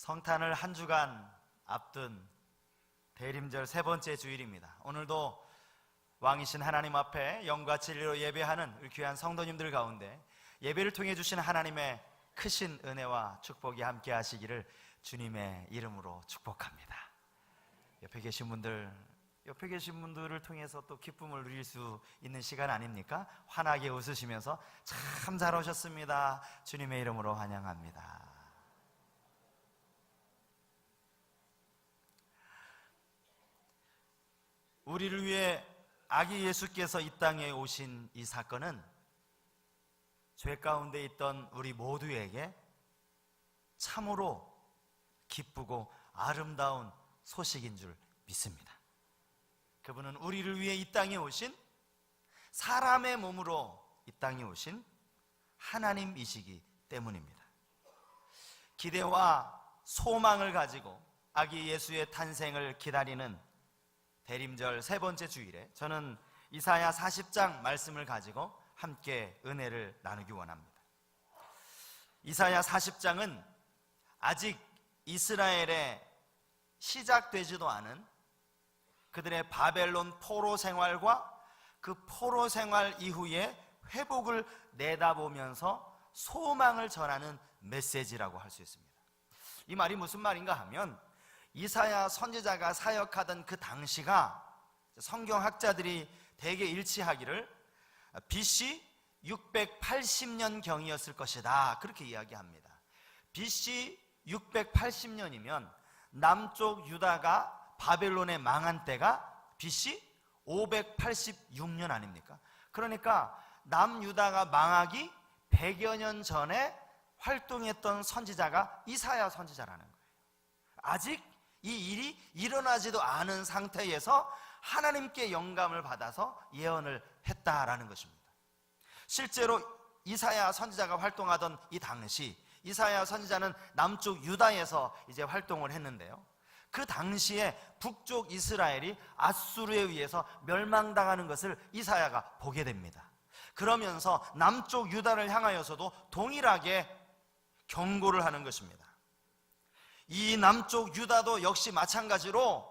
성탄을 한 주간 앞둔 대림절 세 번째 주일입니다. 오늘도 왕이신 하나님 앞에 영과 진리로 예배하는 우리 귀한 성도님들 가운데 예배를 통해 주신 하나님의 크신 은혜와 축복이 함께 하시기를 주님의 이름으로 축복합니다. 옆에 계신 분들을 통해서 또 기쁨을 누릴 수 있는 시간 아닙니까? 환하게 웃으시면서 참 잘 오셨습니다. 주님의 이름으로 환영합니다. 우리를 위해 아기 예수께서 이 땅에 오신 이 사건은 죄 가운데 있던 우리 모두에게 참으로 기쁘고 아름다운 소식인 줄 믿습니다. 그분은 우리를 위해 이 땅에 오신, 사람의 몸으로 이 땅에 오신 하나님이시기 때문입니다. 기대와 소망을 가지고 아기 예수의 탄생을 기다리는 대림절 세 번째 주일에 저는 이사야 40장 말씀을 가지고 함께 은혜를 나누기 원합니다. 이사야 40장은 아직 이스라엘에 시작되지도 않은 그들의 바벨론 포로 생활과 그 포로 생활 이후에 회복을 내다보면서 소망을 전하는 메시지라고 할 수 있습니다. 이 말이 무슨 말인가 하면 이사야 선지자가 사역하던 그 당시가 성경학자들이 대개 일치하기를 BC 680년 경이었을 것이다, 그렇게 이야기합니다. BC 680년이면 남쪽 유다가 바벨론에 망한 때가 BC 586년 아닙니까? 그러니까 남유다가 망하기 100여 년 전에 활동했던 선지자가 이사야 선지자라는 거예요. 아직 이 일이 일어나지도 않은 상태에서 하나님께 영감을 받아서 예언을 했다라는 것입니다. 실제로 이사야 선지자가 활동하던 이 당시, 이사야 선지자는 남쪽 유다에서 이제 활동을 했는데요, 그 당시에 북쪽 이스라엘이 아수르에 의해서 멸망당하는 것을 이사야가 보게 됩니다. 그러면서 남쪽 유다를 향하여서도 동일하게 경고를 하는 것입니다. 이 남쪽 유다도 역시 마찬가지로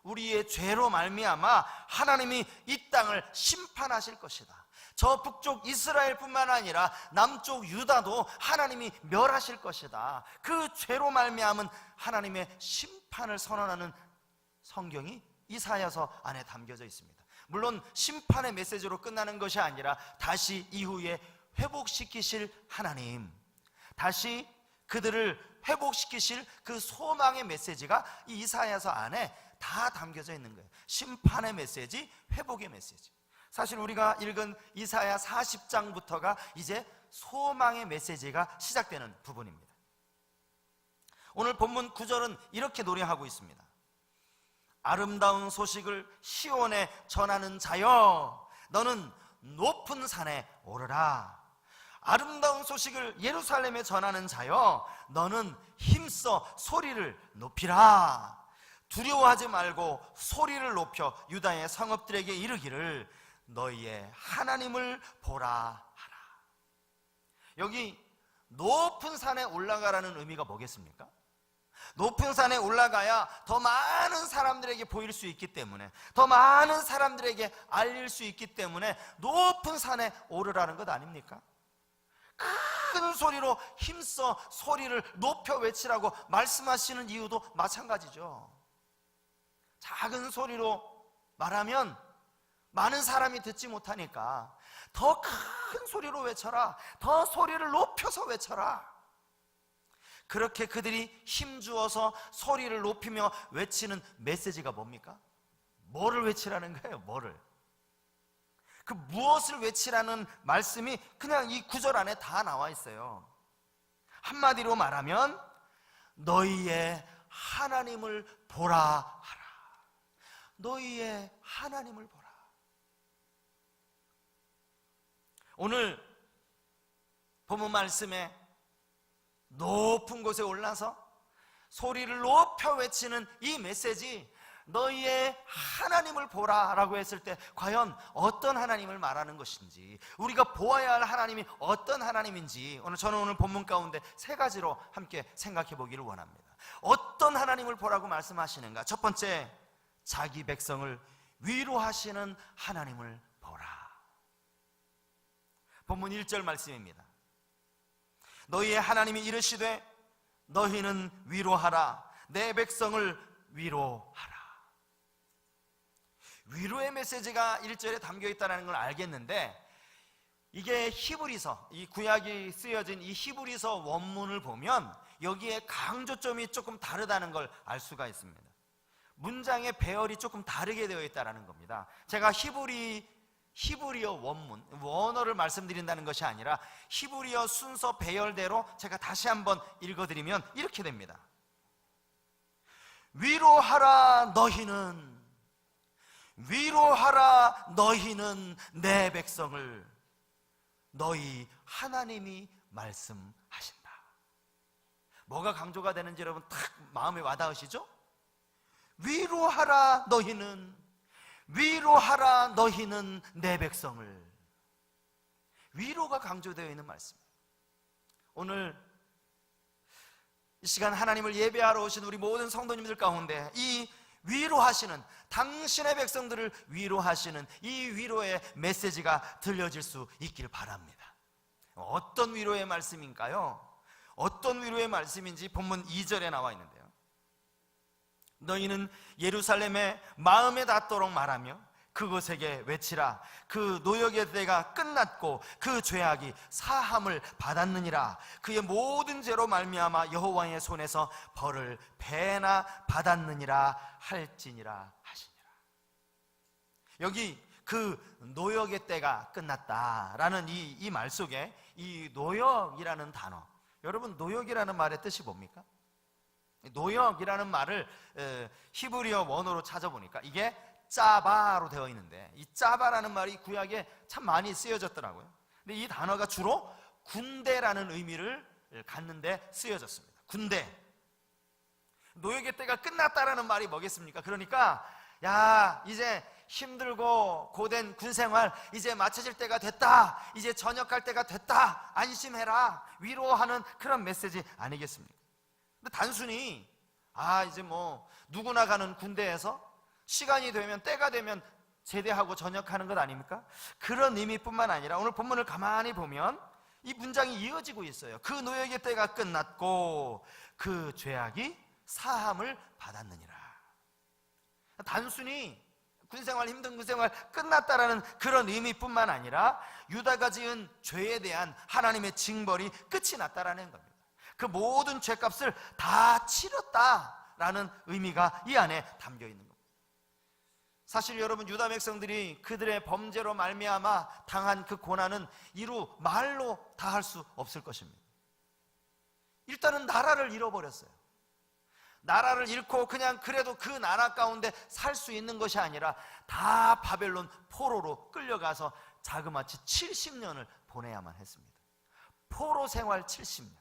우리의 죄로 말미암아 하나님이 이 땅을 심판하실 것이다. 저 북쪽 이스라엘뿐만 아니라 남쪽 유다도 하나님이 멸하실 것이다. 그 죄로 말미암은 하나님의 심판을 선언하는 성경이 이사야서 안에 담겨져 있습니다. 물론 심판의 메시지로 끝나는 것이 아니라 다시 이후에 회복시키실 하나님, 다시 그들을 회복시키실 그 소망의 메시지가 이 이사야서 안에 다 담겨져 있는 거예요. 심판의 메시지, 회복의 메시지. 사실 우리가 읽은 이사야 40장부터가 이제 소망의 메시지가 시작되는 부분입니다. 오늘 본문 9절은 이렇게 노래하고 있습니다. 아름다운 소식을 시온에 전하는 자여, 너는 높은 산에 오르라. 아름다운 소식을 예루살렘에 전하는 자여, 너는 힘써 소리를 높이라. 두려워하지 말고 소리를 높여 유다의 성읍들에게 이르기를 너희의 하나님을 보라 하라. 여기 높은 산에 올라가라는 의미가 뭐겠습니까? 높은 산에 올라가야 더 많은 사람들에게 보일 수 있기 때문에, 더 많은 사람들에게 알릴 수 있기 때문에 높은 산에 오르라는 것 아닙니까? 큰 소리로 힘써 소리를 높여 외치라고 말씀하시는 이유도 마찬가지죠. 작은 소리로 말하면 많은 사람이 듣지 못하니까 더 큰 소리로 외쳐라. 더 소리를 높여서 외쳐라. 그렇게 그들이 힘주어서 소리를 높이며 외치는 메시지가 뭡니까? 뭐를 외치라는 거예요? 뭐를? 그 무엇을 외치라는 말씀이 그냥 이 구절 안에 다 나와 있어요. 한마디로 말하면 너희의 하나님을 보라 하라. 너희의 하나님을 보라. 오늘 본문 말씀에 높은 곳에 올라서 소리를 높여 외치는 이 메시지, 너희의 하나님을 보라 라고 했을 때 과연 어떤 하나님을 말하는 것인지, 우리가 보아야 할 하나님이 어떤 하나님인지 저는 오늘 본문 가운데 세 가지로 함께 생각해 보기를 원합니다. 어떤 하나님을 보라고 말씀하시는가? 첫 번째, 자기 백성을 위로하시는 하나님을 보라. 본문 1절 말씀입니다. 너희의 하나님이 이르시되 너희는 위로하라. 내 백성을 위로하라. 위로의 메시지가 1절에 담겨 있다는 걸 알겠는데, 이게 히브리서, 이 구약이 쓰여진 이 히브리서 원문을 보면 여기에 강조점이 조금 다르다는 걸 알 수가 있습니다. 문장의 배열이 조금 다르게 되어 있다는 겁니다. 제가 히브리어 원문, 원어를 말씀드린다는 것이 아니라 히브리어 순서 배열대로 제가 다시 한번 읽어드리면 이렇게 됩니다. 위로하라 너희는, 위로하라 너희는 내 백성을, 너희 하나님이 말씀하신다. 뭐가 강조가 되는지 여러분 딱 마음에 와닿으시죠? 위로하라 너희는, 위로하라 너희는 내 백성을. 위로가 강조되어 있는 말씀입니다. 오늘 이 시간 하나님을 예배하러 오신 우리 모든 성도님들 가운데 이 위로하시는, 당신의 백성들을 위로하시는 이 위로의 메시지가 들려질 수 있길 바랍니다. 어떤 위로의 말씀인가요? 어떤 위로의 말씀인지 본문 2절에 나와 있는데요. 너희는 예루살렘에 마음에 닿도록 말하며 그곳에게 외치라. 그 노역의 때가 끝났고 그 죄악이 사함을 받았느니라. 그의 모든 죄로 말미암아 여호와의 손에서 벌을 배나 받았느니라 할지니라 하시니라. 여기 그 노역의 때가 끝났다라는 이 말 속에 이 노역이라는 단어, 여러분 노역이라는 말의 뜻이 뭡니까? 노역이라는 말을 히브리어 원어로 찾아보니까 이게 짜바로 되어 있는데, 이 짜바라는 말이 구약에 참 많이 쓰여졌더라고요. 근데 이 단어가 주로 군대라는 의미를 갖는데 쓰여졌습니다. 군대. 노역의 때가 끝났다라는 말이 뭐겠습니까? 그러니까 야, 이제 힘들고 고된 군생활 이제 마쳐질 때가 됐다, 이제 전역할 때가 됐다, 안심해라, 위로하는 그런 메시지 아니겠습니까? 근데 단순히 이제 뭐 누구나 가는 군대에서 시간이 되면, 때가 되면 제대하고 전역하는 것 아닙니까? 그런 의미뿐만 아니라 오늘 본문을 가만히 보면 이 문장이 이어지고 있어요. 그 노역의 때가 끝났고 그 죄악이 사함을 받았느니라. 단순히 군생활, 힘든 군생활 끝났다라는 그런 의미뿐만 아니라 유다가 지은 죄에 대한 하나님의 징벌이 끝이 났다라는 겁니다. 그 모든 죄값을 다 치렀다라는 의미가 이 안에 담겨 있는 겁니다. 사실 여러분, 유다 백성들이 그들의 범죄로 말미암아 당한 그 고난은 이루 말로 다 할 수 없을 것입니다. 일단은 나라를 잃어버렸어요. 나라를 잃고 그냥 그래도 그 나라 가운데 살 수 있는 것이 아니라 다 바벨론 포로로 끌려가서 자그마치 70년을 보내야만 했습니다. 포로 생활 70년.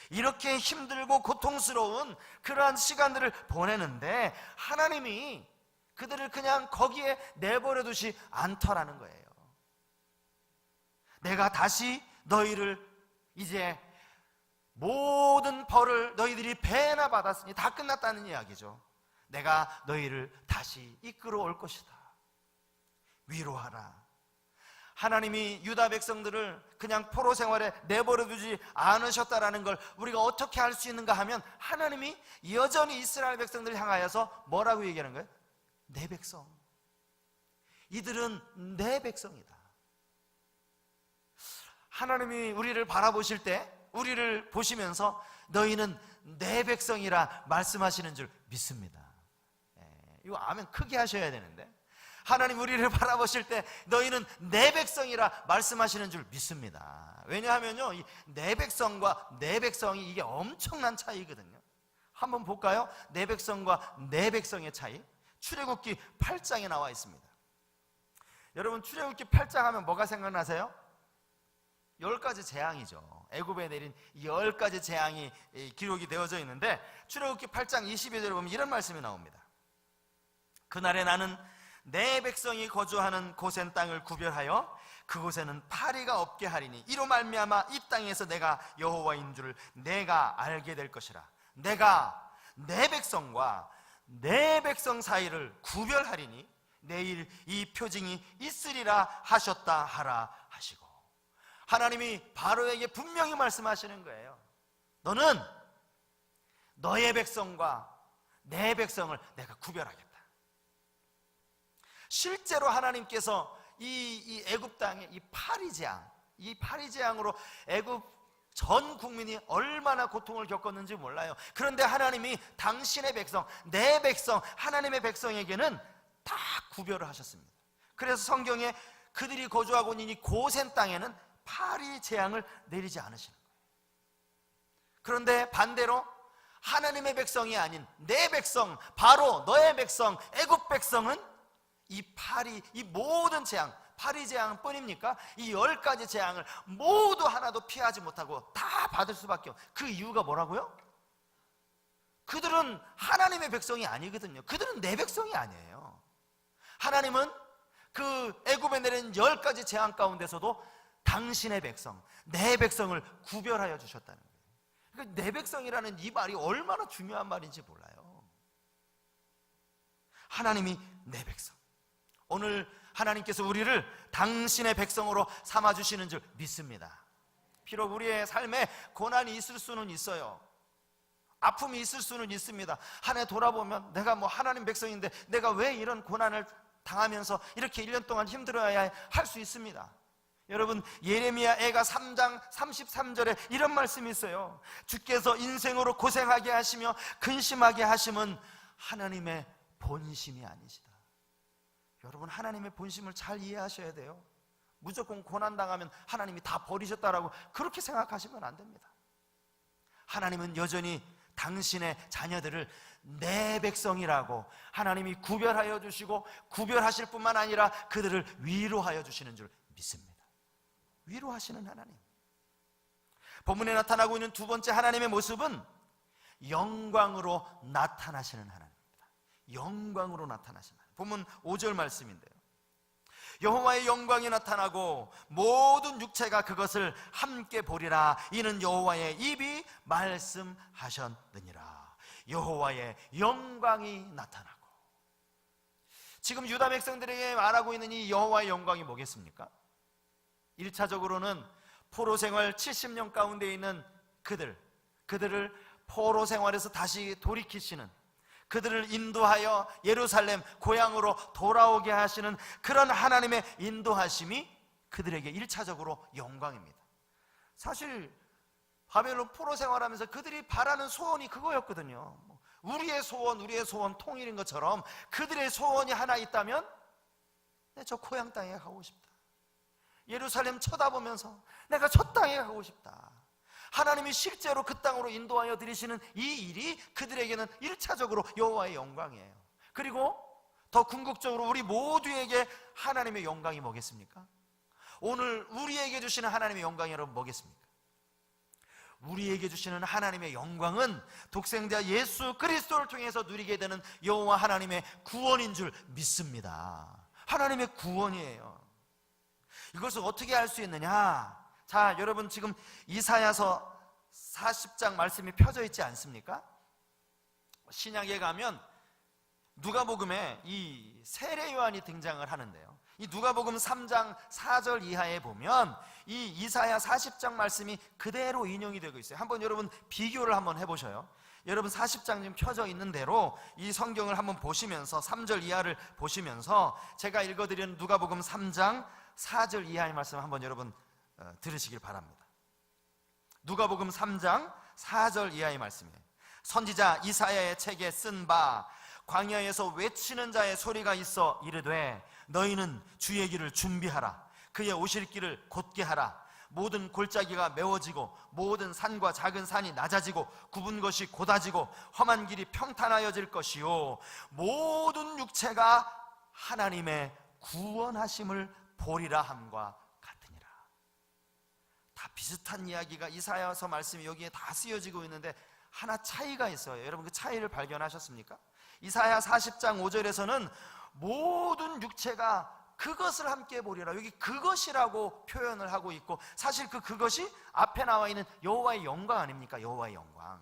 이렇게 힘들고 고통스러운 그러한 시간들을 보내는데 하나님이 그들을 그냥 거기에 내버려 두지 않더라는 거예요. 내가 다시 너희를, 이제 모든 벌을 너희들이 배나 받았으니 다 끝났다는 이야기죠. 내가 너희를 다시 이끌어 올 것이다. 위로하라. 하나님이 유다 백성들을 그냥 포로 생활에 내버려 두지 않으셨다라는 걸 우리가 어떻게 알 수 있는가 하면, 하나님이 여전히 이스라엘 백성들을 향하여서 뭐라고 얘기하는 거예요? 내 백성, 이들은 내 백성이다. 하나님이 우리를 바라보실 때, 우리를 보시면서 너희는 내 백성이라 말씀하시는 줄 믿습니다. 이거 아멘 크게 하셔야 되는데, 하나님 우리를 바라보실 때 너희는 내 백성이라 말씀하시는 줄 믿습니다. 왜냐하면요, 이 내 백성과 내 백성이 이게 엄청난 차이거든요. 한번 볼까요? 내 백성과 내 백성의 차이. 출애굽기 8장에 나와 있습니다. 여러분, 출애굽기 8장 하면 뭐가 생각나세요? 10가지 재앙이죠. 애굽에 내린 10가지 재앙이 기록이 되어져 있는데, 출애굽기 8장 22절에 보면 이런 말씀이 나옵니다. 그날에 나는 내 백성이 거주하는 고센 땅을 구별하여 그곳에는 파리가 없게 하리니 이로 말미암아 이 땅에서 내가 여호와인 줄을 내가 알게 될 것이라. 내가 내 백성과 내 백성 사이를 구별하리니 내일 이 표징이 있으리라 하셨다 하라 하시고, 하나님이 바로에게 분명히 말씀하시는 거예요. 너는 너의 백성과 내 백성을 내가 구별하겠다. 실제로 하나님께서 이 애굽 땅에 이 파리재앙으로 애굽 전 국민이 얼마나 고통을 겪었는지 몰라요. 그런데 하나님이 당신의 백성, 내 백성, 하나님의 백성에게는 다 구별을 하셨습니다. 그래서 성경에 그들이 거주하고 있는 이 고센 땅에는 파리재앙을 내리지 않으시는 거예요. 그런데 반대로 하나님의 백성이 아닌 내 백성, 바로 너의 백성, 애굽 백성은 이 모든 재앙, 파리재앙 뿐입니까? 이 10가지 재앙을 모두 하나도 피하지 못하고 다 받을 수밖에 없어요. 그 이유가 뭐라고요? 그들은 하나님의 백성이 아니거든요. 그들은 내 백성이 아니에요. 하나님은 그 애굽에 내린 10가지 재앙 가운데서도 당신의 백성, 내 백성을 구별하여 주셨다는 거예요. 그러니까 내 백성이라는 이 말이 얼마나 중요한 말인지 몰라요. 하나님이 내 백성. 오늘 하나님께서 우리를 당신의 백성으로 삼아주시는 줄 믿습니다. 비록 우리의 삶에 고난이 있을 수는 있어요. 아픔이 있을 수는 있습니다. 한 해 돌아보면 내가 하나님 백성인데 내가 왜 이런 고난을 당하면서 이렇게 1년 동안 힘들어야 할 수 있습니다. 여러분, 예레미야 애가 3장 33절에 이런 말씀이 있어요. 주께서 인생으로 고생하게 하시며 근심하게 하심은 하나님의 본심이 아니시다. 여러분, 하나님의 본심을 잘 이해하셔야 돼요. 무조건 고난당하면 하나님이 다 버리셨다라고 그렇게 생각하시면 안 됩니다. 하나님은 여전히 당신의 자녀들을 내 백성이라고 하나님이 구별하여 주시고, 구별하실 뿐만 아니라 그들을 위로하여 주시는 줄 믿습니다. 위로하시는 하나님. 본문에 나타나고 있는 두 번째 하나님의 모습은 영광으로 나타나시는 하나님입니다. 영광으로 나타나시는 하나님. 본문 5절 말씀인데요, 여호와의 영광이 나타나고 모든 육체가 그것을 함께 보리라. 이는 여호와의 입이 말씀하셨느니라. 여호와의 영광이 나타나고. 지금 유다 백성들에게 말하고 있는 이 여호와의 영광이 뭐겠습니까? 1차적으로는 포로 생활 70년 가운데 있는 그들을 포로 생활에서 다시 돌이키시는, 그들을 인도하여 예루살렘 고향으로 돌아오게 하시는 그런 하나님의 인도하심이 그들에게 1차적으로 영광입니다. 사실 바벨론 포로 생활하면서 그들이 바라는 소원이 그거였거든요. 우리의 소원 통일인 것처럼 그들의 소원이 하나 있다면, 저 고향 땅에 가고 싶다. 예루살렘 쳐다보면서 내가 저 땅에 가고 싶다. 하나님이 실제로 그 땅으로 인도하여 드리시는 이 일이 그들에게는 1차적으로 여호와의 영광이에요. 그리고 더 궁극적으로 우리 모두에게 하나님의 영광이 뭐겠습니까? 오늘 우리에게 주시는 하나님의 영광이 여러분 뭐겠습니까? 우리에게 주시는 하나님의 영광은 독생자 예수 그리스도를 통해서 누리게 되는 여호와 하나님의 구원인 줄 믿습니다. 하나님의 구원이에요. 이것을 어떻게 알 수 있느냐? 자, 여러분, 지금 이사야서 40장 말씀이 펴져 있지 않습니까? 신약에 가면 누가복음에 이 세례 요한이 등장을 하는데요, 이 누가복음 3장 4절 이하에 보면 이 이사야 40장 말씀이 그대로 인용이 되고 있어요. 한번 여러분 비교를 한번 해보셔요. 여러분 40장 지금 펴져 있는 대로 이 성경을 한번 보시면서 3절 이하를 보시면서 제가 읽어드리는 누가복음 3장 4절 이하의 말씀 한번 여러분 들으시길 바랍니다. 누가복음 3장 4절 이하의 말씀이에요. 선지자 이사야의 책에 쓴 바 광야에서 외치는 자의 소리가 있어 이르되 너희는 주의 길을 준비하라. 그의 오실 길을 곧게 하라. 모든 골짜기가 메워지고 모든 산과 작은 산이 낮아지고 굽은 것이 곧아지고 험한 길이 평탄하여질 것이요 모든 육체가 하나님의 구원하심을 보리라 함과 같으니라. 다 비슷한 이야기가 이사야서 말씀이 여기에 다 쓰여지고 있는데 하나 차이가 있어요. 여러분 그 차이를 발견하셨습니까? 이사야 40장 5절에서는 모든 육체가 그것을 함께 보리라. 여기 그것이라고 표현을 하고 있고, 사실 그것이 앞에 나와 있는 여호와의 영광 아닙니까? 여호와의 영광.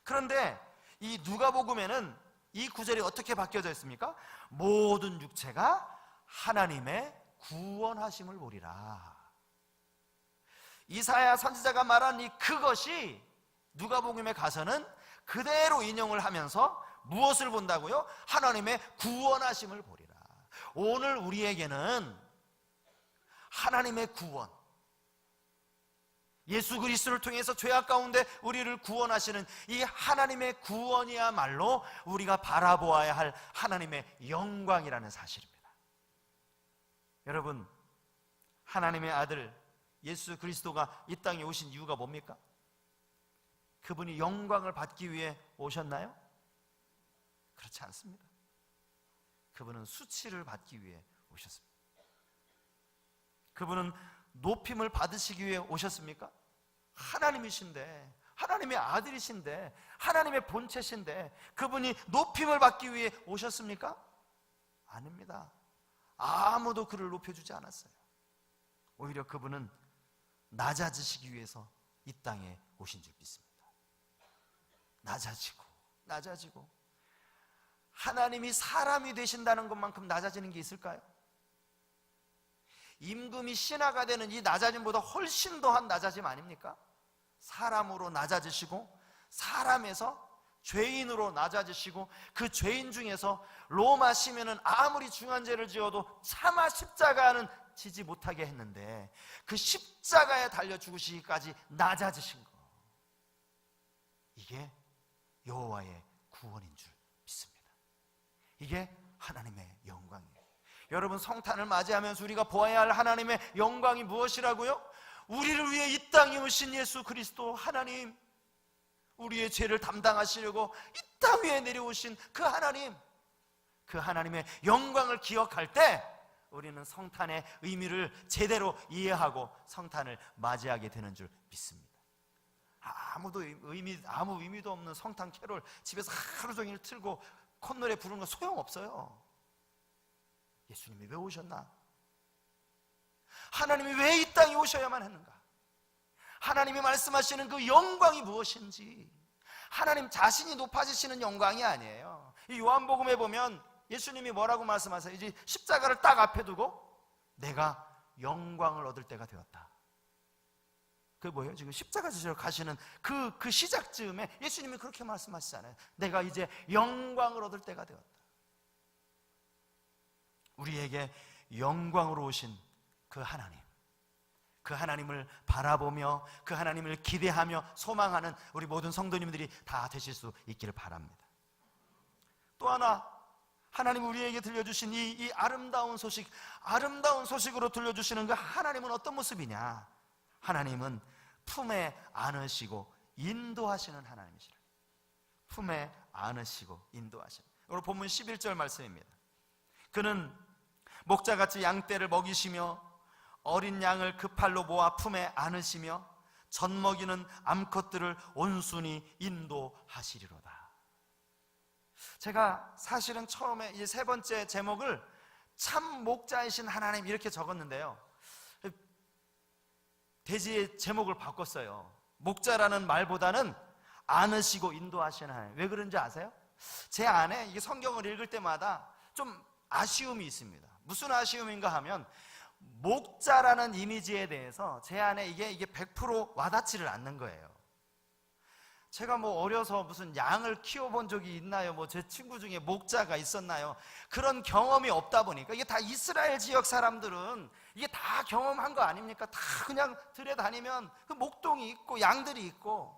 그런데 이 누가복음에는 이 구절이 어떻게 바뀌어져 있습니까? 모든 육체가 하나님의 구원하심을 보리라. 이사야 선지자가 말한 이 그것이 누가복음에 가서는 그대로 인용을 하면서 무엇을 본다고요? 하나님의 구원하심을 보리라. 오늘 우리에게는 하나님의 구원, 예수 그리스도를 통해서 죄악 가운데 우리를 구원하시는 이 하나님의 구원이야말로 우리가 바라보아야 할 하나님의 영광이라는 사실입니다. 여러분, 하나님의 아들 예수 그리스도가 이 땅에 오신 이유가 뭡니까? 그분이 영광을 받기 위해 오셨나요? 그렇지 않습니다. 그분은 수치를 받기 위해 오셨습니다. 그분은 높임을 받으시기 위해 오셨습니까? 하나님이신데, 하나님의 아들이신데, 하나님의 본체신데 그분이 높임을 받기 위해 오셨습니까? 아닙니다. 아무도 그를 높여주지 않았어요. 오히려 그분은 낮아지시기 위해서 이 땅에 오신 줄 믿습니다. 낮아지고 하나님이 사람이 되신다는 것만큼 낮아지는 게 있을까요? 임금이 신하가 되는 이 낮아짐보다 훨씬 더한 낮아짐 아닙니까? 사람으로 낮아지시고, 사람에서 죄인으로 낮아지시고, 그 죄인 중에서 로마 시민은 아무리 중한 죄를 지어도 차마 십자가는 지지 못하게 했는데 그 십자가에 달려 죽으시기까지 낮아지신 거, 이게 여호와의 구원인 줄 믿습니다. 이게 하나님의 영광이에요. 여러분, 성탄을 맞이하면서 우리가 보아야 할 하나님의 영광이 무엇이라고요? 우리를 위해 이 땅에 오신 예수 그리스도 하나님, 우리의 죄를 담당하시려고 이 땅 위에 내려오신 그 하나님, 그 하나님의 영광을 기억할 때 우리는 성탄의 의미를 제대로 이해하고 성탄을 맞이하게 되는 줄 믿습니다. 아무 의미도 없는 성탄 캐롤 집에서 하루 종일 틀고 콧노래 부르는 거 소용없어요. 예수님이 왜 오셨나? 하나님이 왜 이 땅에 오셔야만 했는가? 하나님이 말씀하시는 그 영광이 무엇인지, 하나님 자신이 높아지시는 영광이 아니에요. 이 요한복음에 보면 예수님이 뭐라고 말씀하세요? 이제 십자가를 딱 앞에 두고 내가 영광을 얻을 때가 되었다. 그게 뭐예요? 지금 십자가 지시러 가시는 그 시작 즈음에 예수님이 그렇게 말씀하시잖아요. 내가 이제 영광을 얻을 때가 되었다. 우리에게 영광으로 오신 그 하나님, 그 하나님을 바라보며 그 하나님을 기대하며 소망하는 우리 모든 성도님들이 다 되실 수 있기를 바랍니다. 또 하나, 하나님 우리에게 들려주신 이 아름다운 소식, 아름다운 소식으로 들려주시는 그 하나님은 어떤 모습이냐? 하나님은 품에 안으시고 인도하시는 하나님이시라. 품에 안으시고 인도하시는. 오늘 본문 11절 말씀입니다. 그는 목자같이 양떼를 먹이시며 어린 양을 그 팔로 모아 품에 안으시며 젖먹이는 암컷들을 온순히 인도하시리로다. 제가 사실은 처음에 이 세 번째 제목을 참 목자이신 하나님 이렇게 적었는데요, 대지의 제목을 바꿨어요. 목자라는 말보다는 안으시고 인도하시는 하나님. 왜 그런지 아세요? 제 안에 이 성경을 읽을 때마다 좀 아쉬움이 있습니다. 무슨 아쉬움인가 하면 목자라는 이미지에 대해서 제 안에 이게 100% 와닿지를 않는 거예요. 제가 뭐 어려서 무슨 양을 키워본 적이 있나요? 뭐 제 친구 중에 목자가 있었나요? 그런 경험이 없다 보니까, 이게 다 이스라엘 지역 사람들은 이게 다 경험한 거 아닙니까? 다 그냥 들에 다니면 그 목동이 있고 양들이 있고.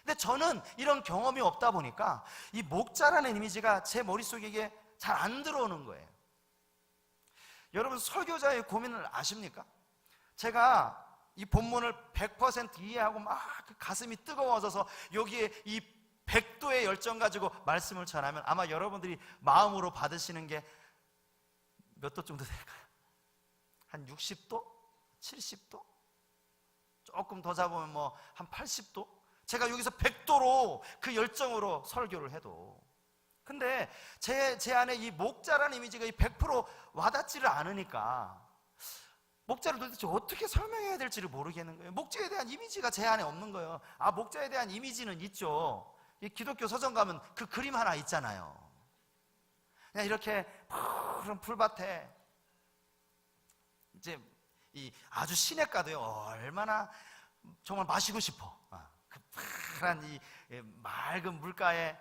근데 저는 이런 경험이 없다 보니까 이 목자라는 이미지가 제 머릿속에 이게 잘 안 들어오는 거예요. 여러분, 설교자의 고민을 아십니까? 제가 이 본문을 100% 이해하고 막 가슴이 뜨거워져서 여기에 이 100도의 열정 가지고 말씀을 전하면 아마 여러분들이 마음으로 받으시는 게 몇 도 정도 될까요? 한 60도? 70도? 조금 더 잡으면 뭐 한 80도? 제가 여기서 100도로 그 열정으로 설교를 해도, 근데 제 안에 이 목자라는 이미지가 100% 와닿지를 않으니까 목자를 도대체 어떻게 설명해야 될지를 모르겠는 거예요. 목자에 대한 이미지가 제 안에 없는 거예요. 아, 목자에 대한 이미지는 있죠. 이 기독교 서점 가면 그 그림 하나 있잖아요. 그냥 이렇게 푸른 풀밭에 이제 이 아주 시냇가도요, 얼마나 정말 마시고 싶어. 그 파란 이 맑은 물가에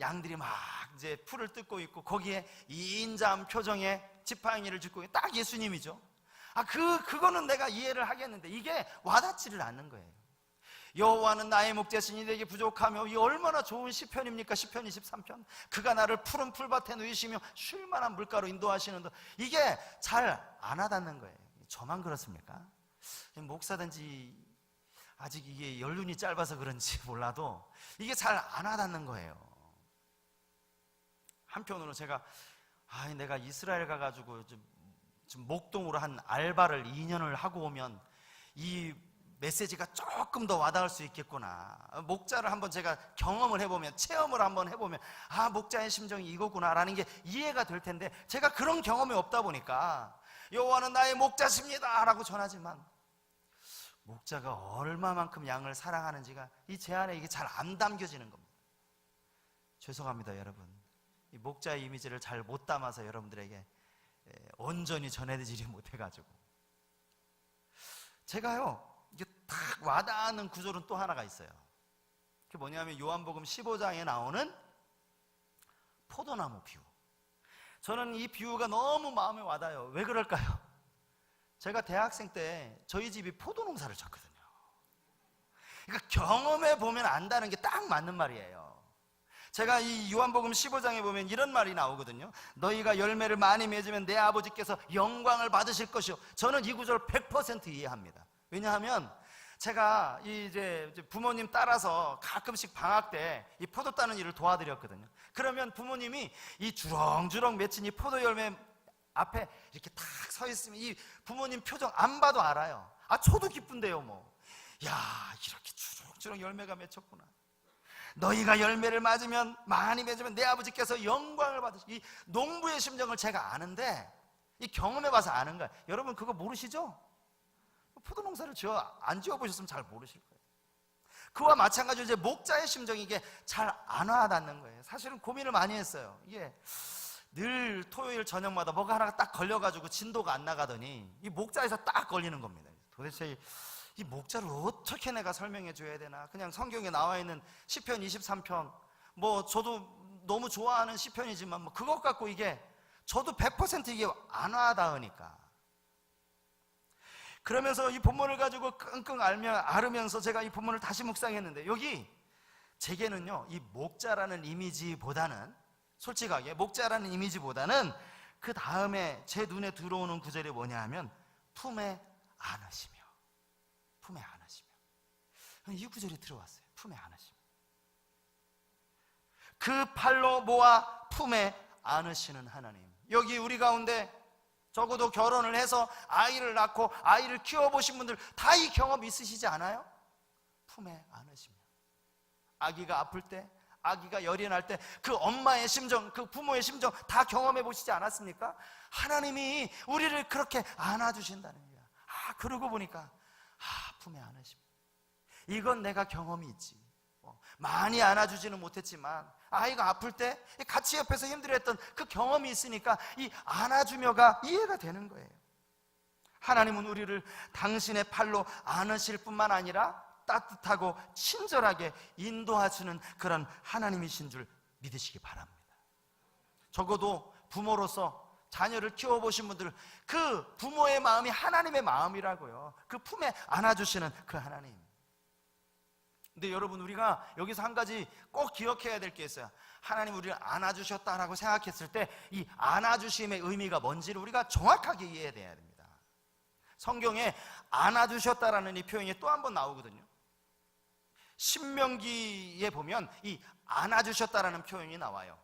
양들이 막 이제 풀을 뜯고 있고, 거기에 인자한 표정의 지팡이를 짚고 딱 예수님이죠. 그거는 내가 이해를 하겠는데 이게 와닿지를 않는 거예요. 여호와는 나의 목자시니 내게 부족하며, 이 얼마나 좋은 시편입니까? 시편 23편. 그가 나를 푸른 풀밭에 누이시며 쉴 만한 물가로 인도하시는데, 이게 잘 안 와닿는 거예요. 저만 그렇습니까? 목사든지 아직 이게 연륜이 짧아서 그런지 몰라도 이게 잘 안 와닿는 거예요. 한편으로 제가 내가 이스라엘 가가지고 좀 목동으로 한 알바를 2년을 하고 오면 이 메시지가 조금 더 와닿을 수 있겠구나, 목자를 한번 제가 경험을 해보면, 체험을 한번 해보면 목자의 심정이 이거구나 라는 게 이해가 될 텐데, 제가 그런 경험이 없다 보니까 여호와는 나의 목자십니다 라고 전하지만 목자가 얼마만큼 양을 사랑하는지가 이 제 안에 이게 잘 안 담겨지는 겁니다. 죄송합니다 여러분, 이 목자의 이미지를 잘 못 담아서 여러분들에게 온전히 전해드리지 못해가지고, 제가요 이게 딱 와닿는 구절은 또 하나가 있어요. 그게 뭐냐면 요한복음 15장에 나오는 포도나무 비유. 저는 이 비유가 너무 마음에 와닿아요. 왜 그럴까요? 제가 대학생 때 저희 집이 포도 농사를 졌거든요. 그러니까 경험해 보면 안다는 게 딱 맞는 말이에요. 제가 이 요한복음 15장에 보면 이런 말이 나오거든요. 너희가 열매를 많이 맺으면 내 아버지께서 영광을 받으실 것이요. 저는 이 구절 100% 이해합니다. 왜냐하면 제가 이제 부모님 따라서 가끔씩 방학 때 이 포도 따는 일을 도와드렸거든요. 그러면 부모님이 이 주렁주렁 맺힌 이 포도 열매 앞에 이렇게 딱 서 있으면 이 부모님 표정 안 봐도 알아요. 저도 기쁜데요 뭐. 야, 이렇게 주렁주렁 열매가 맺혔구나. 너희가 열매를 많이 맺으면 내 아버지께서 영광을 받으시고, 이 농부의 심정을 제가 아는데, 이 경험해봐서 아는 거예요. 여러분 그거 모르시죠? 포도 농사를 안 지어보셨으면 잘 모르실 거예요. 그와 마찬가지로 이제 목자의 심정이 이게 잘 안 와닿는 거예요. 사실은 고민을 많이 했어요. 이게 늘 토요일 저녁마다 뭐가 하나가 딱 걸려가지고 진도가 안 나가더니 이 목자에서 딱 걸리는 겁니다. 도대체 이 목자를 어떻게 내가 설명해 줘야 되나? 그냥 성경에 나와 있는 시편 23편, 뭐 저도 너무 좋아하는 시편이지만 뭐 그것 갖고 이게 저도 100% 이게 안 와닿으니까, 그러면서 이 본문을 가지고 끙끙 앓으면서 제가 이 본문을 다시 묵상했는데, 여기 제게는요 이 목자라는 이미지보다는, 솔직하게 목자라는 이미지보다는 그 다음에 제 눈에 들어오는 구절이 뭐냐 하면 품에 안으시며, 품에 안으시며. 이 구절이 들어왔어요. 품에 안으시며. 그 팔로 모아 품에 안으시는 하나님. 여기 우리 가운데 적어도 결혼을 해서 아이를 낳고 아이를 키워보신 분들 다 이 경험 있으시지 않아요? 품에 안으시며. 아기가 아플 때, 아기가 열이 날 때 그 엄마의 심정, 그 부모의 심정 다 경험해 보시지 않았습니까? 하나님이 우리를 그렇게 안아주신다는 거야. 그러고 보니까 품에 안으시며. 이건 내가 경험이 있지. 많이 안아주지는 못했지만 아이가 아플 때 같이 옆에서 힘들어했던 그 경험이 있으니까 이 안아주며가 이해가 되는 거예요. 하나님은 우리를 당신의 팔로 안으실 뿐만 아니라 따뜻하고 친절하게 인도하시는 그런 하나님이신 줄 믿으시기 바랍니다. 적어도 부모로서 자녀를 키워보신 분들은 그 부모의 마음이 하나님의 마음이라고요. 그 품에 안아주시는 그 하나님. 근데 여러분, 우리가 여기서 한 가지 꼭 기억해야 될 게 있어요. 하나님 우리를 안아주셨다라고 생각했을 때 이 안아주심의 의미가 뭔지를 우리가 정확하게 이해해야 됩니다. 성경에 안아주셨다라는 이 표현이 또 한 번 나오거든요. 신명기에 보면 이 안아주셨다라는 표현이 나와요.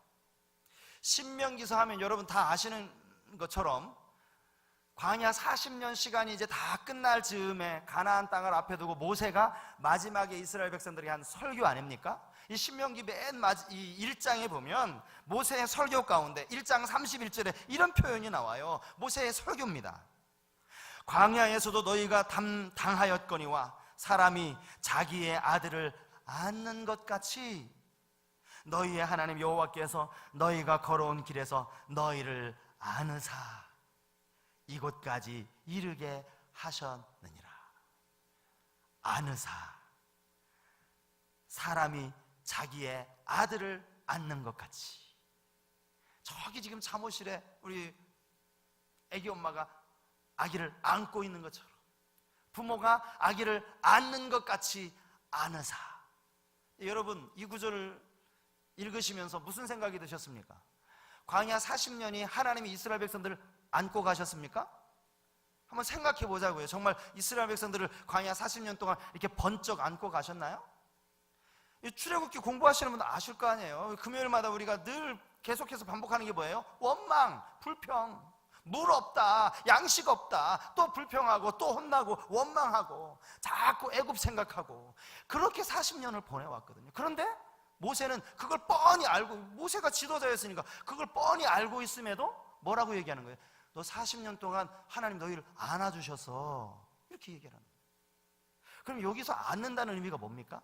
신명기서 하면 여러분 다 아시는 것처럼 광야 40년 시간이 이제 다 끝날 즈음에 가나안 땅을 앞에 두고 모세가 마지막에 이스라엘 백성들이 한 설교 아닙니까? 이 신명기 맨 이 1장에 보면 모세의 설교 가운데 1장 31절에 이런 표현이 나와요. 모세의 설교입니다. 광야에서도 너희가 당하였거니와 사람이 자기의 아들을 안는 것 같이 너희의 하나님 여호와께서 너희가 걸어온 길에서 너희를 안으사 이곳까지 이르게 하셨느니라. 안으사, 사람이 자기의 아들을 안는 것 같이. 저기 지금 사무실에 우리 아기 엄마가 아기를 안고 있는 것처럼 부모가 아기를 안는 것 같이 안으사. 여러분, 이 구절을 읽으시면서 무슨 생각이 드셨습니까? 광야 40년이 하나님이 이스라엘 백성들을 안고 가셨습니까? 한번 생각해 보자고요. 정말 이스라엘 백성들을 광야 40년 동안 이렇게 번쩍 안고 가셨나요? 출애굽기 공부하시는 분들 아실 거 아니에요. 금요일마다 우리가 늘 계속해서 반복하는 게 뭐예요? 원망, 불평, 물 없다, 양식 없다, 또 불평하고 또 혼나고 원망하고 자꾸 애굽 생각하고 그렇게 40년을 보내왔거든요. 그런데 모세는 그걸 뻔히 알고, 모세가 지도자였으니까 그걸 뻔히 알고 있음에도 뭐라고 얘기하는 거예요? 너 40년 동안 하나님 너희를 안아주셔서, 이렇게 얘기하는 거예요. 그럼 여기서 안는다는 의미가 뭡니까?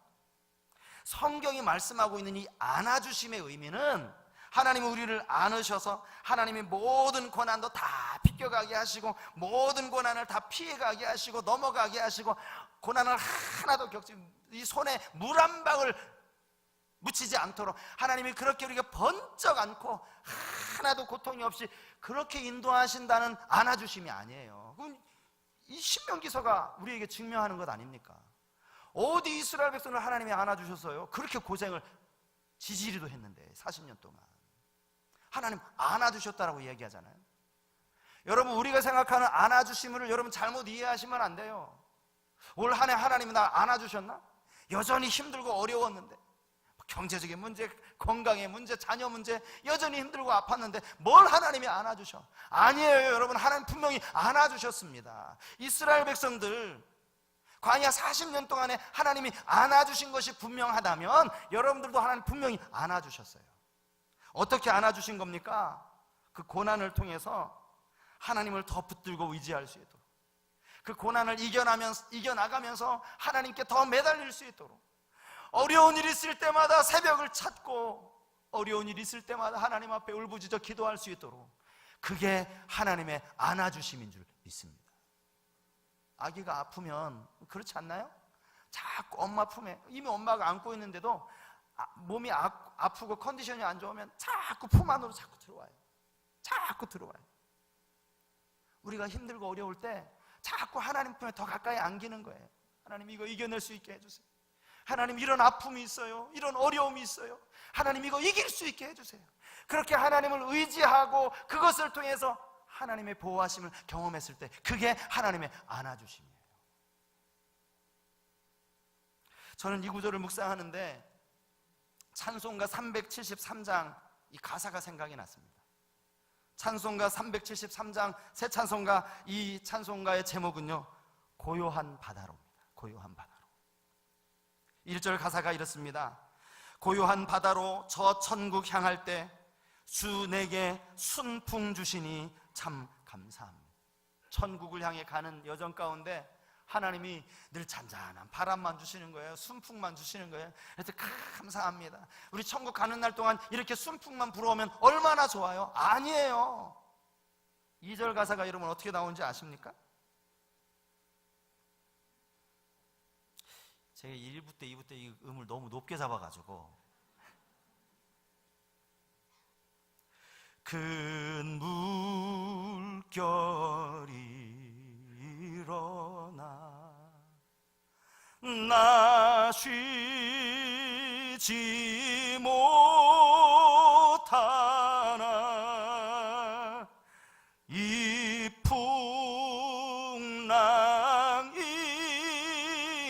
성경이 말씀하고 있는 이 안아주심의 의미는 하나님은 우리를 안으셔서 하나님이 모든 고난도 다 비껴가게 하시고 모든 고난을 다 피해가게 하시고 넘어가게 하시고 고난을 하나도 겪지, 이 손에 물 한 방울 묻히지 않도록 하나님이 그렇게 우리가 번쩍 안고 하나도 고통이 없이 그렇게 인도하신다는 안아주심이 아니에요. 그건 이 신명기서가 우리에게 증명하는 것 아닙니까? 어디 이스라엘 백성을 하나님이 안아주셨어요? 그렇게 고생을 지지리도 했는데 40년 동안 하나님 안아주셨다라고 이야기하잖아요. 여러분, 우리가 생각하는 안아주심을 여러분 잘못 이해하시면 안 돼요. 올 한 해 하나님이 나 안아주셨나? 여전히 힘들고 어려웠는데, 경제적인 문제, 건강의 문제, 자녀 문제, 여전히 힘들고 아팠는데 뭘 하나님이 안아주셔? 아니에요. 여러분, 하나님 분명히 안아주셨습니다. 이스라엘 백성들 광야 40년 동안에 하나님이 안아주신 것이 분명하다면 여러분들도 하나님 분명히 안아주셨어요. 어떻게 안아주신 겁니까? 그 고난을 통해서 하나님을 더 붙들고 의지할 수 있도록, 그 고난을 이겨나가면서 하나님께 더 매달릴 수 있도록, 어려운 일 있을 때마다 새벽을 찾고 어려운 일 있을 때마다 하나님 앞에 울부짖어 기도할 수 있도록, 그게 하나님의 안아주심인 줄 믿습니다. 아기가 아프면 그렇지 않나요? 자꾸 엄마 품에, 이미 엄마가 안고 있는데도 몸이 아프고 컨디션이 안 좋으면 자꾸 품 안으로 자꾸 들어와요. 자꾸 들어와요. 우리가 힘들고 어려울 때 자꾸 하나님 품에 더 가까이 안기는 거예요. 하나님, 이거 이겨낼 수 있게 해주세요. 하나님, 이런 아픔이 있어요. 이런 어려움이 있어요. 하나님, 이거 이길 수 있게 해주세요. 그렇게 하나님을 의지하고 그것을 통해서 하나님의 보호하심을 경험했을 때 그게 하나님의 안아주심이에요. 저는 이 구절을 묵상하는데 찬송가 373장 이 가사가 생각이 났습니다. 찬송가 373장 새 찬송가, 이 찬송가의 제목은요, 고요한 바다로입니다. 고요한 바다로. 1절 가사가 이렇습니다. 고요한 바다로 저 천국 향할 때 주 내게 순풍 주시니 참 감사합니다. 천국을 향해 가는 여정 가운데 하나님이 늘 잔잔한 바람만 주시는 거예요. 순풍만 주시는 거예요. 그래서 감사합니다. 우리 천국 가는 날 동안 이렇게 순풍만 불어오면 얼마나 좋아요? 아니에요. 2절 가사가 여러분 어떻게 나오는지 아십니까? 제가 1부 때 2부 때 이 음을 너무 높게 잡아가지고, 큰 물결이 일어나 나 쉬지 못하나 이 풍랑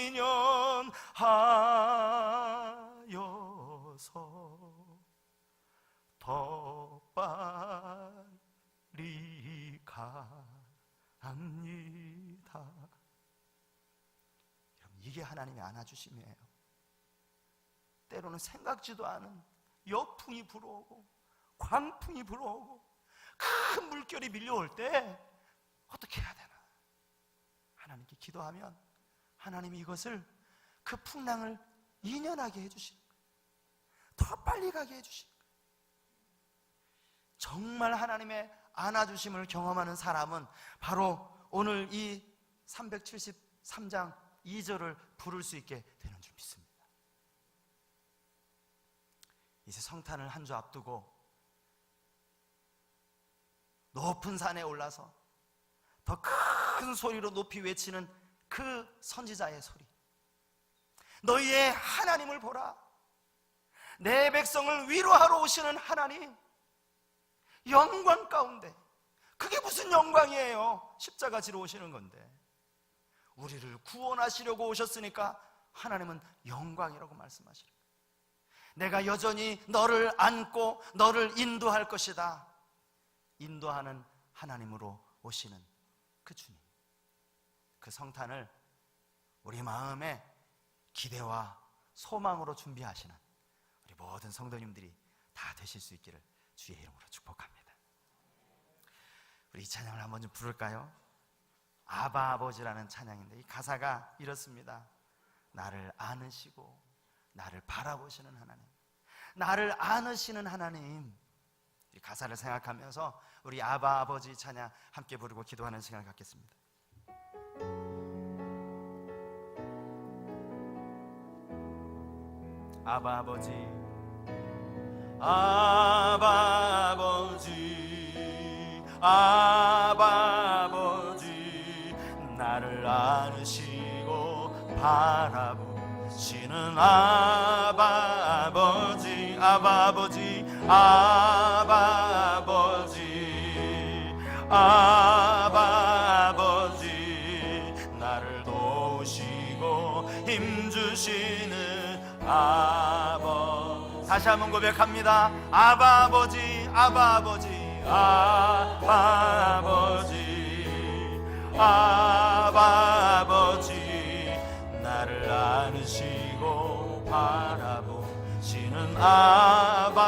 인연하여서 더 빨리 갑니다. 이게 하나님의 안아주심이에요. 때로는 생각지도 않은 역풍이 불어오고 광풍이 불어오고 큰 물결이 밀려올 때 어떻게 해야 되나? 하나님께 기도하면 하나님이 이것을, 그 풍랑을 이년하게 해주시는 거예요. 더 빨리 가게 해주시는 거예요. 정말 하나님의 안아주심을 경험하는 사람은 바로 오늘 이 373장 2절을 부를 수 있게 되는 줄 믿습니다. 이제 성탄을 한 주 앞두고 높은 산에 올라서 더 큰 소리로 높이 외치는 그 선지자의 소리, 너희의 하나님을 보라, 내 백성을 위로하러 오시는 하나님, 영광 가운데. 그게 무슨 영광이에요? 십자가 지러 오시는 건데. 우리를 구원하시려고 오셨으니까 하나님은 영광이라고 말씀하시는 거예요. 내가 여전히 너를 안고 너를 인도할 것이다. 인도하는 하나님으로 오시는 그 주님, 그 성탄을 우리 마음에 기대와 소망으로 준비하시는 우리 모든 성도님들이 다 되실 수 있기를 주의 이름으로 축복합니다. 우리 이 찬양을 한번 좀 부를까요? 아바 아버지라는 찬양인데 이 가사가 이렇습니다. 나를 안으시고 나를 바라보시는 하나님, 나를 안으시는 하나님. 이 가사를 생각하면서 우리 아바 아버지 찬양 함께 부르고 기도하는 시간을 갖겠습니다. 아바 아버지, 아바 아버지, 아바 아버지, 나를 안으시고 바라보시는 아바 아버지, 아바 아버지, 아바 아버지, 아바 아버지, 나를 도우시고 힘주시는 아버지. 다시 한번 고백합니다. 아바 아버지, 아바 아버지, 아바 아버지, 아바 아버지, 나를 안으시고 바라보시는 아바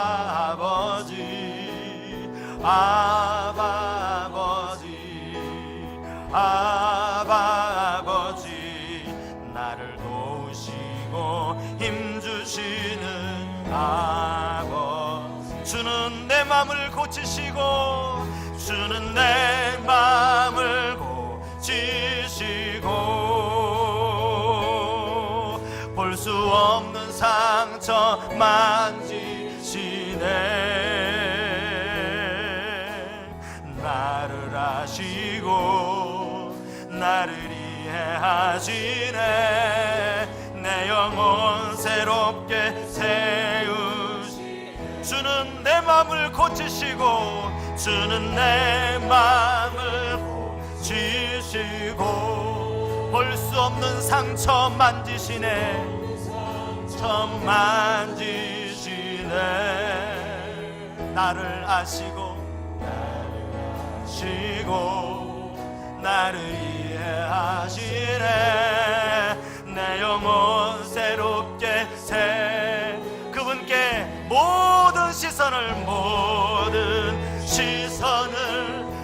아버지, 아바 아버지, 아바 아버지, 나를 도우시고 힘주시는 아버지. 주는 내 맘을 고치시고, 주는 내 맘을 고치시고, 볼 수 없는 상처 만지시네. 나를 아시고 나를 이해하시네. 내 영혼 새롭게 세우시. 주는 내 맘을 고치시고, 주는 내 맘을 고치시고, 볼 수 없는 상처 만지시네. 상처 만지시네. 나를 아시고 나를 이해하시네. 내 영혼 새롭게 새. 그분께 모든 시선을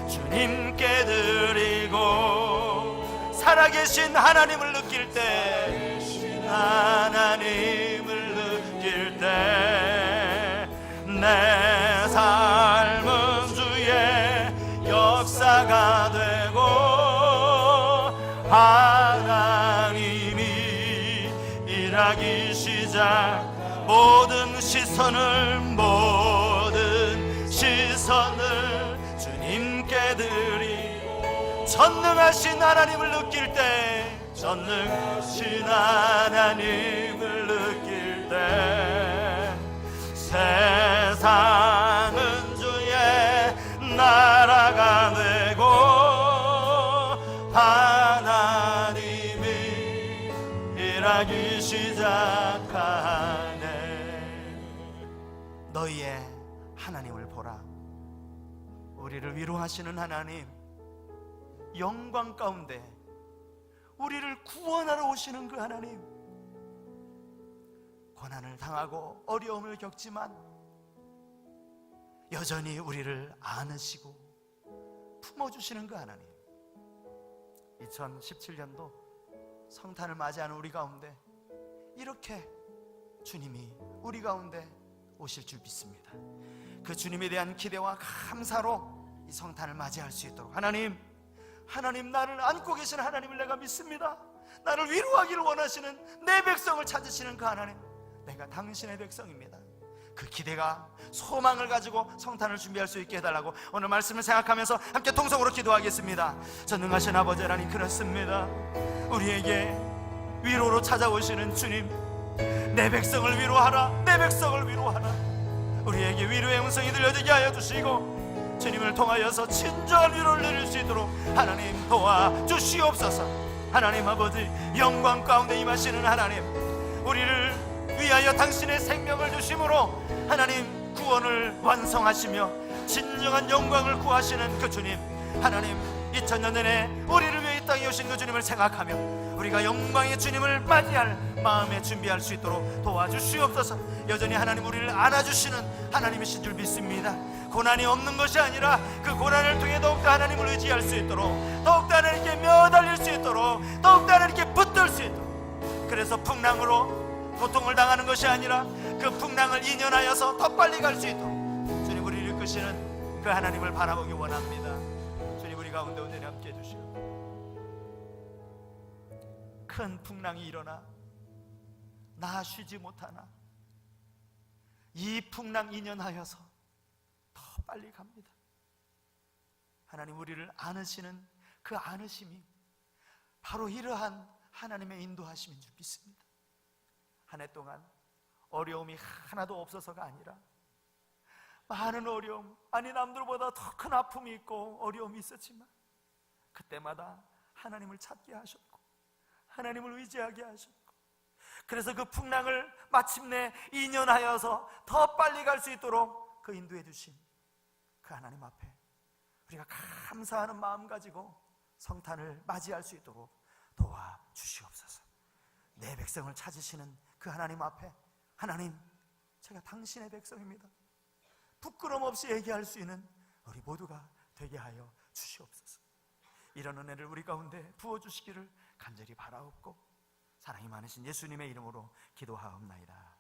주님께 드리고, 살아계신 하나님을 느낄 때, 하나님을 느낄 때, 내 삶은 주의 역사가 되고, 하나님이 일하기 시작. 모든 시선을 주님께 드리고, 전능하신 하나님을 느낄 때, 전능하신 하나님을 느낄 때, 세상은 주의 나라가 되고, 하나님이 일하기 시작하네. 너희의 하나님을 보라. 우리를 위로하시는 하나님, 영광 가운데 우리를 구원하러 오시는 그 하나님, 고난을 당하고 어려움을 겪지만 여전히 우리를 안으시고 품어주시는 그 하나님. 2017년도 성탄을 맞이하는 우리 가운데 이렇게 주님이 우리 가운데 오실 줄 믿습니다. 그 주님에 대한 기대와 감사로 이 성탄을 맞이할 수 있도록 하나님 나를 안고 계신 하나님을 내가 믿습니다. 나를 위로하기를 원하시는 내 백성을 찾으시는 그 하나님, 내가 당신의 백성입니다. 그 기대가 소망을 가지고 성탄을 준비할 수 있게 해달라고 오늘 말씀을 생각하면서 함께 통성으로 기도하겠습니다. 전능하신 아버지 하나님, 그렇습니다. 우리에게 위로로 찾아오시는 주님, 내 백성을 위로하라, 내 백성을 위로하라. 우리에게 위로의 음성이 들려지게 하여 주시고 주님을 통하여서 진정한 위로를 내릴 수 있도록 하나님 도와주시옵소서. 하나님 아버지, 영광 가운데 임하시는 하나님, 우리를 위하여 당신의 생명을 주심으로 하나님 구원을 완성하시며 진정한 영광을 구하시는 그 주님, 하나님 2000년 전에 우리를 위해 이 땅에 오신 그 주님을 생각하며 우리가 영광의 주님을 맞이할 마음에 준비할 수 있도록 도와주시옵소서. 여전히 하나님 우리를 안아주시는 하나님이신 줄 믿습니다. 고난이 없는 것이 아니라 그 고난을 통해 더욱더 하나님을 의지할 수 있도록, 더욱더 하나님께 매달릴 수 있도록, 더욱더 하나님께 붙들 수 있도록, 그래서 풍랑으로 고통을 당하는 것이 아니라 그 풍랑을 인연하여서 더 빨리 갈 수 있도록 주님 우리를 이끄시는 그 하나님을 바라보기 원합니다. 주님 우리 가운데 온전히 함께 해주시오. 큰 풍랑이 일어나 나 쉬지 못하나 이 풍랑 인연하여서 더 빨리 갑니다. 하나님 우리를 안으시는 그 안으심이 바로 이러한 하나님의 인도하심인 줄 믿습니다. 한 해 동안 어려움이 하나도 없어서가 아니라 많은 어려움, 아니 남들보다 더 큰 아픔이 있고 어려움이 있었지만 그때마다 하나님을 찾게 하셨고 하나님을 의지하게 하셨고, 그래서 그 풍랑을 마침내 인연하여서 더 빨리 갈 수 있도록 그 인도해 주신 그 하나님 앞에 우리가 감사하는 마음 가지고 성탄을 맞이할 수 있도록 도와주시옵소서. 내 백성을 찾으시는 그 하나님 앞에, 하나님 제가 당신의 백성입니다, 부끄럼 없이 얘기할 수 있는 우리 모두가 되게 하여 주시옵소서. 이런 은혜를 우리 가운데 부어주시기를 간절히 바라옵고 사랑이 많으신 예수님의 이름으로 기도하옵나이다.